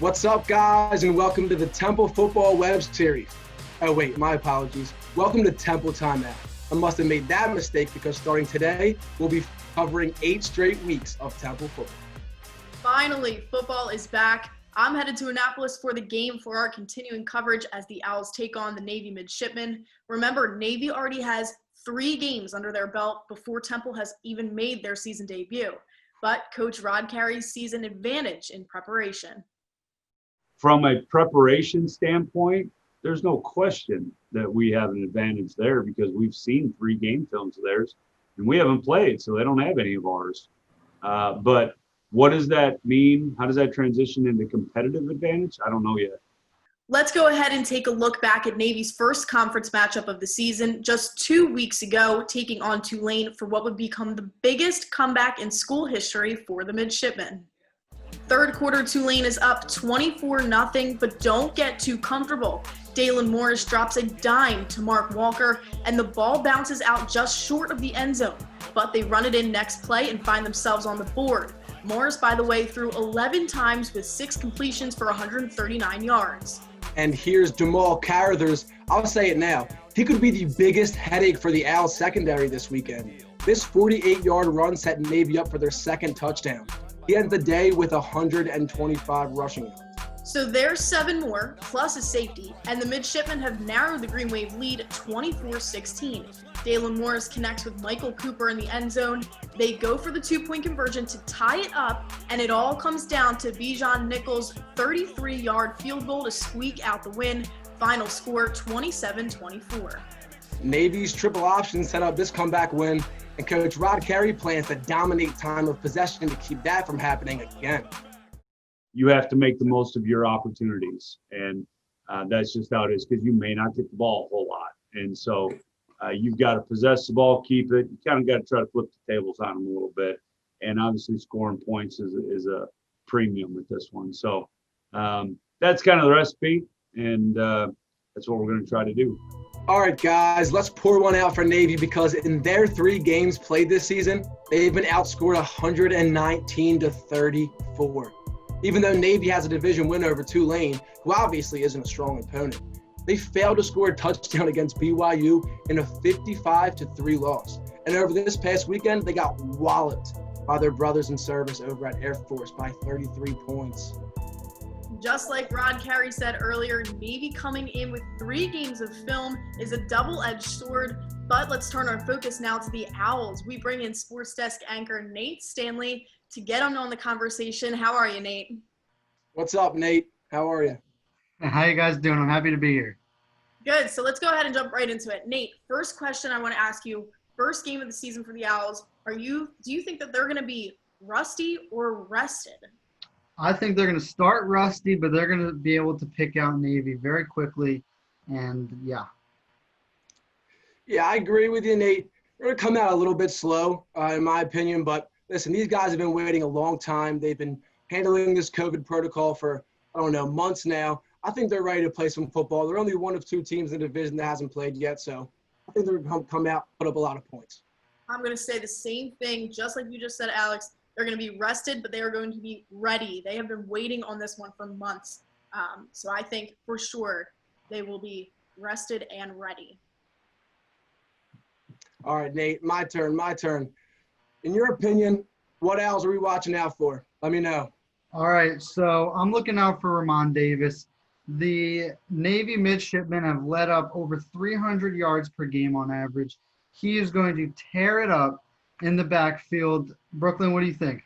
What's up, guys, and welcome to the Temple Football Web Series. Oh, wait, my apologies. Welcome to Temple Timeout. I must have made that mistake because starting today, we'll be covering 8 straight weeks of Temple football. Finally, football is back. I'm headed to Annapolis for the game for our continuing coverage as the Owls take on the Navy midshipmen. Remember, Navy already has 3 games under their belt before Temple has even made their season debut. But Coach CAREY sees an advantage in preparation. From a preparation standpoint, there's no question that we have an advantage there because we've seen 3 game films of theirs and we haven't played, so they don't have any of ours. But what does that mean? How does that transition into competitive advantage? I don't know yet. Let's go ahead and take a look back at Navy's first conference matchup of the season just 2 weeks ago, taking on Tulane for what would become the biggest comeback in school history for the midshipmen. Third quarter, Tulane is up 24-0, but don't get too comfortable. Dalen Morris drops a dime to Mark Walker, and the ball bounces out just short of the end zone. But they run it in next play and find themselves on the board. Morris, by the way, threw 11 times with 6 completions for 139 yards. And here's Jamal Carruthers. I'll say it now. He could be the biggest headache for the Owls secondary this weekend. This 48-yard run set Navy up for their second touchdown. He ends the day with 125 rushing yards. So there's 7 more, plus a safety, and the midshipmen have narrowed the Green Wave lead 24-16. Dalen Morris connects with Michael Cooper in the end zone. They go for the 2-point conversion to tie it up, and it all comes down to Bijan Nichols' 33-yard field goal to squeak out the win. Final score 27-24. Navy's triple option set up this comeback win, and Coach CAREY plans to dominate time of possession to keep that from happening again. You have to make the most of your opportunities, and that's just how it is because you may not get the ball a whole lot. And so you've got to possess the ball, keep it. You kind of got to try to flip the tables on them a little bit. And obviously scoring points is a premium with this one. So that's kind of the recipe, and that's what we're going to try to do. All right, guys, let's pour one out for Navy because in their 3 games played this season, they've been outscored 119-34. Even though Navy has a division win over Tulane, who obviously isn't a strong opponent, they failed to score a touchdown against BYU in a 55-3 loss. And over this past weekend, they got walloped by their brothers in service over at Air Force by 33 points. Just like CAREY said earlier, Navy coming in with 3 games of film is a double-edged sword. But let's turn our focus now to the Owls. We bring in Sports Desk anchor Nate Stanley to get on the conversation. How are you, Nate? What's up, Nate? How are you? How you guys doing? I'm happy to be here. Good. So let's go ahead and jump right into it. Nate, first question I want to ask you, first game of the season for the Owls. Do you think that they're going to be rusty or rested? I think they're going to start rusty, but they're going to be able to pick out Navy very quickly. And, yeah. Yeah, I agree with you, Nate. They're going to come out a little bit slow, in my opinion. But, listen, these guys have been waiting a long time. They've been handling this COVID protocol for, months now. I think they're ready to play some football. They're only one of 2 teams in the division that hasn't played yet. So I think they're going to come out, put up a lot of points. I'm going to say the same thing, just like you just said, Alex. They're going to be rested, but they are going to be ready. They have been waiting on this one for months. So I think for sure they will be rested and ready. All right, Nate, my turn. In your opinion, what Owls are we watching out for? Let me know. All right, so I'm looking out for Ramon Davis. The Navy midshipmen have led up over 300 yards per game on average. He is going to tear it up in the backfield. Brooklyn, what do you think?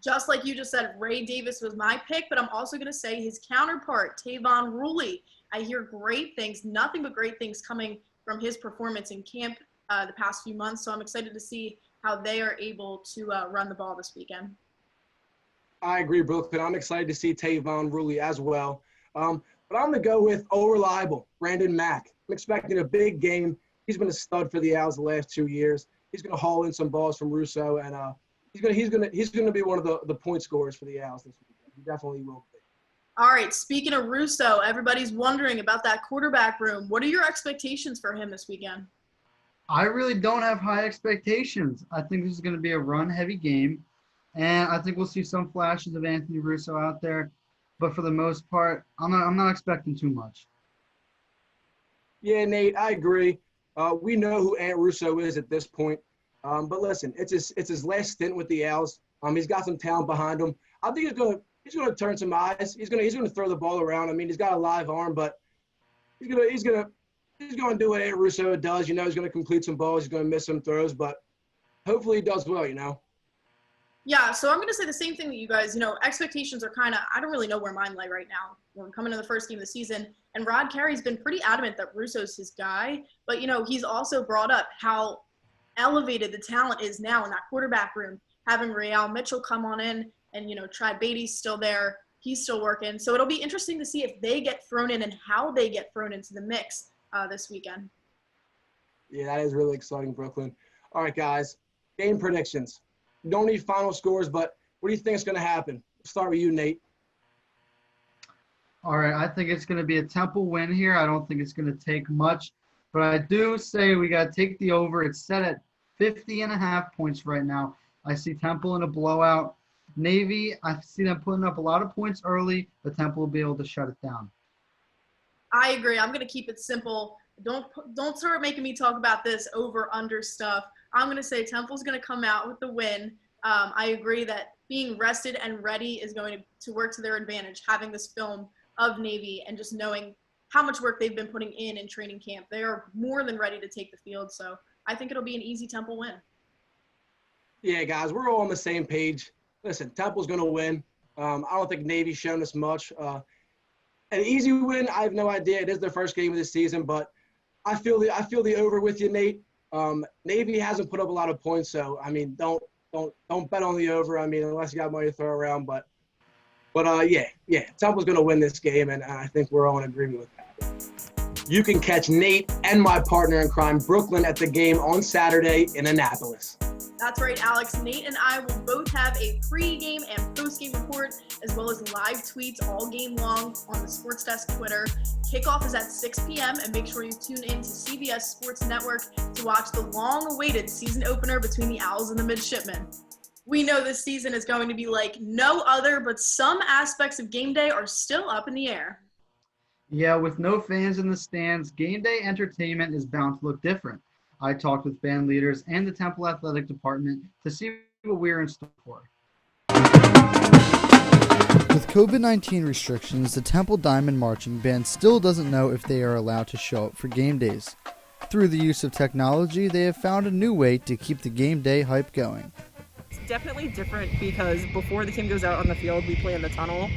Just like you just said, Ray Davis was my pick, but I'm also going to say his counterpart, Tavon Ruley. I hear great things, nothing but great things coming from his performance in camp the past few months. So I'm excited to see how they are able to run the ball this weekend. I agree, Brooklyn. I'm excited to see Tavon Ruley as well. But I'm going to go with reliable Brandon Mack. I'm expecting a big game. He's been a stud for the Owls the last 2 years. He's going to haul in some balls from Russo, and he's going to be one of the point scorers for the Owls this weekend. He definitely will be. All right, speaking of Russo, everybody's wondering about that quarterback room. What are your expectations for him this weekend? I really don't have high expectations. I think this is going to be a run-heavy game, and I think we'll see some flashes of Anthony Russo out there. but for the most part, I'm not expecting too much. Yeah, Nate, I agree. We know who Russo is at this point. But listen, it's his last stint with the Owls. He's got some talent behind him. I think he's gonna turn some eyes. He's gonna throw the ball around. I mean, he's got a live arm, but he's gonna do what Russo does. You know, he's gonna complete some balls. He's gonna miss some throws, but hopefully he does well. You know. Yeah, so I'm going to say the same thing that you guys, expectations are kind of, I don't really know where mine lie right now. We're coming to the first game of the season, and Rod Carey's been pretty adamant that Russo's his guy, but, he's also brought up how elevated the talent is now in that quarterback room, having Real Mitchell come on in and, Tri Beatty's still there. He's still working. So it'll be interesting to see if they get thrown in and how they get thrown into the mix this weekend. Yeah, that is really exciting, Brooklyn. All right, guys, game predictions. You don't need final scores, but what do you think is going to happen? We'll start with you, Nate. All right, I think it's going to be a Temple win here. I don't think it's going to take much, but I do say we got to take the over. It's set at 50.5 points right now. I see Temple in a blowout. Navy, I see them putting up a lot of points early, but Temple will be able to shut it down. I agree. I'm going to keep it simple. Don't start making me talk about this over-under stuff. I'm going to say Temple's going to come out with the win. I agree that being rested and ready is going to work to their advantage, having this film of Navy and just knowing how much work they've been putting in training camp. They are more than ready to take the field, so I think it'll be an easy Temple win. Yeah, guys, we're all on the same page. Listen, Temple's going to win. I don't think Navy's shown us much. An easy win, I have no idea. It is their first game of the season, but I feel the over with you, Nate. Navy hasn't put up a lot of points, so I mean, don't bet on the over. I mean, unless you got money to throw around, but yeah, Temple's gonna win this game, and I think we're all in agreement with that. You can catch Nate and my partner in crime, Brooklyn, at the game on Saturday in Annapolis. That's right, Alex. Nate and I will both have a pre-game and post-game report, as well as live tweets all game long on the Sports Desk Twitter. Kickoff is at 6 p.m., and make sure you tune in to CBS Sports Network to watch the long-awaited season opener between the Owls and the Midshipmen. We know this season is going to be like no other, but some aspects of game day are still up in the air. Yeah, with no fans in the stands, game day entertainment is bound to look different. I talked with band leaders and the Temple Athletic Department to see what we're in store for. With COVID-19 restrictions, the Temple Diamond Marching Band still doesn't know if they are allowed to show up for game days. Through the use of technology, they have found a new way to keep the game day hype going. It's definitely different because before the team goes out on the field, we play in the tunnel.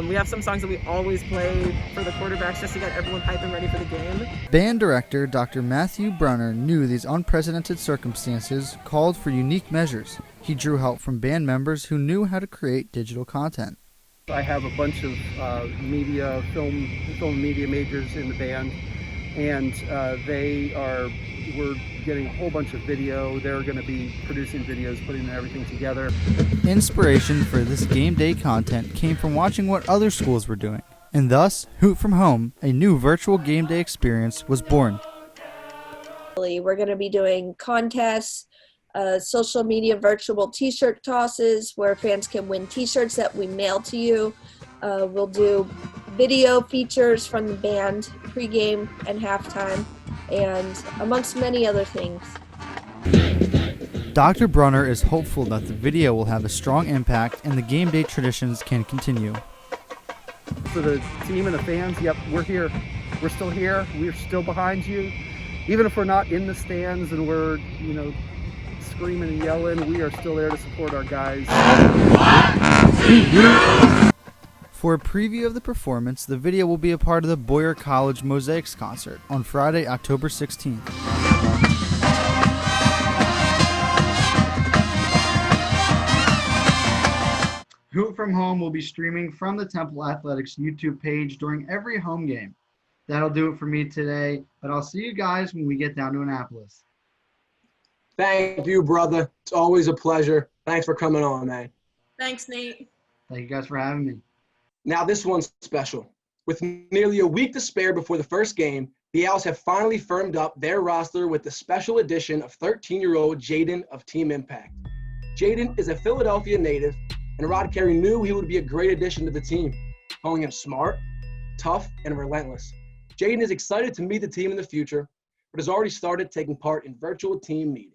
We have some songs that we always play for the quarterbacks just to get everyone hyped and ready for the game. Band director Dr. Matthew Brunner knew these unprecedented circumstances called for unique measures. He drew help from band members who knew how to create digital content. I have a bunch of film media majors in the band, and we're getting a whole bunch of video. They're going to be producing videos, putting everything together. Inspiration for this game day content came from watching what other schools were doing, and thus, Hoot from Home, a new virtual game day experience, was born. We're going to be doing contests, social media virtual t-shirt tosses where fans can win t-shirts that we mail to you. We'll do video features from the band pregame and halftime, and amongst many other things. Dr. Brunner is hopeful that the video will have a strong impact and the game day traditions can continue. For the team and the fans, yep, we're here. We're still here. We're still behind you. Even if we're not in the stands and we're, screaming and yelling, we are still there to support our guys. For a preview of the performance, the video will be a part of the Boyer College Mosaics concert on Friday, October 16th. Hoot from Home will be streaming from the Temple Athletics YouTube page during every home game. That'll do it for me today, but I'll see you guys when we get down to Annapolis. Thank you, brother. It's always a pleasure. Thanks for coming on, man. Thanks, Nate. Thank you guys for having me. Now this one's special. With nearly a week to spare before the first game, the Owls have finally firmed up their roster with the special addition of 13-year-old Jaden of Team Impact. Jaden is a Philadelphia native, and Rod Carey knew he would be a great addition to the team. calling him smart, tough, and relentless. Jaden is excited to meet the team in the future, but has already started taking part in virtual team meetings.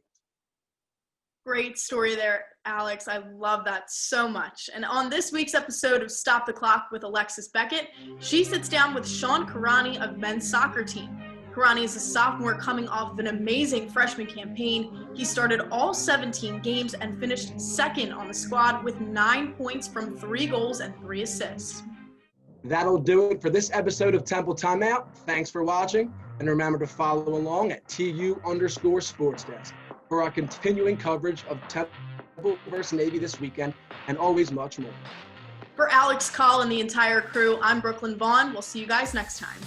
Great story there, Alex. I love that so much. And on this week's episode of Stop the Clock with Alexis Beckett, she sits down with Sean Karani of men's soccer team. Karani is a sophomore coming off of an amazing freshman campaign. He started all 17 games and finished second on the squad with 9 points from 3 goals and 3 assists. That'll do it for this episode of Temple Timeout. Thanks for watching, and remember to follow along at TU_SportsDesk for our continuing coverage of Temple versus Navy this weekend, and always much more. For Alex Call and the entire crew, I'm Brooklyn Vaughan. We'll see you guys next time.